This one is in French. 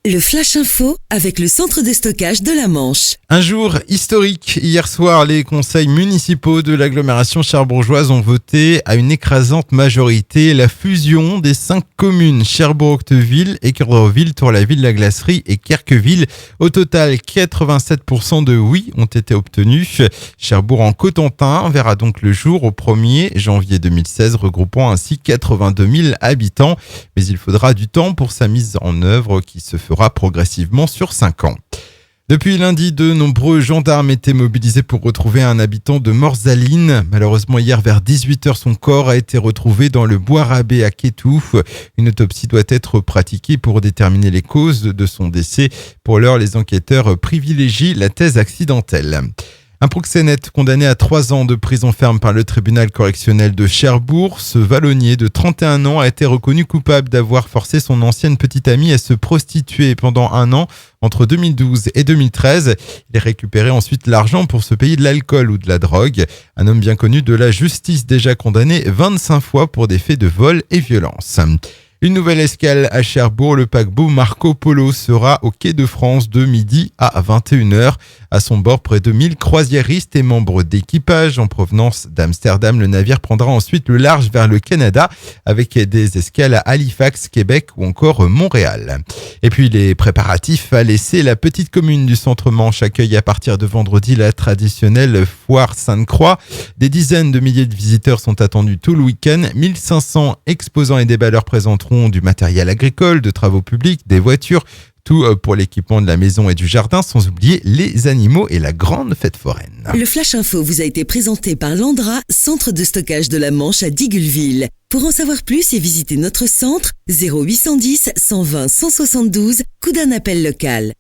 Le Flash Info avec le centre de stockage de la Manche. Un jour historique. Hier soir, les conseils municipaux de l'agglomération cherbourgeoise ont voté à une écrasante majorité la fusion des 5 communes Cherbourg-Octeville, Équeurdreville, Tour-la-Ville, La Glacerie et Querqueville. Au total, 87% de oui ont été obtenus. Cherbourg-en-Cotentin verra donc le jour au 1er janvier 2016, regroupant ainsi 82 000 habitants. Mais il faudra du temps pour sa mise en œuvre qui se fera progressivement sur 5 ans. Depuis lundi, de nombreux gendarmes étaient mobilisés pour retrouver un habitant de Morzaline. Malheureusement, hier vers 18h, son corps a été retrouvé dans le bois rabais à Kétou. Une autopsie doit être pratiquée pour déterminer les causes de son décès. Pour l'heure, les enquêteurs privilégient la thèse accidentelle. Un proxénète condamné à 3 ans de prison ferme par le tribunal correctionnel de Cherbourg. Ce vallonnier de 31 ans a été reconnu coupable d'avoir forcé son ancienne petite amie à se prostituer pendant 1 an entre 2012 et 2013. Il a récupéré ensuite l'argent pour se payer de l'alcool ou de la drogue. Un homme bien connu de la justice, déjà condamné 25 fois pour des faits de vol et violence. Une nouvelle escale à Cherbourg, le paquebot Marco Polo sera au quai de France de midi à 21h. À son bord, près de 1000 croisiéristes et membres d'équipage en provenance d'Amsterdam. Le navire prendra ensuite le large vers le Canada avec des escales à Halifax, Québec ou encore Montréal. Et puis les préparatifs à laisser la petite commune du Centre-Manche accueille à partir de vendredi la traditionnelle foire Sainte-Croix. Des dizaines de milliers de visiteurs sont attendus tout le week-end. 1500 exposants et déballeurs présenteront du matériel agricole, de travaux publics, des voitures, tout pour l'équipement de la maison et du jardin, sans oublier les animaux et la grande fête foraine. Le Flash Info vous a été présenté par Landra, centre de stockage de la Manche à Digguleville. Pour en savoir plus et visiter notre centre, 0810 120 172, coup d'un appel local.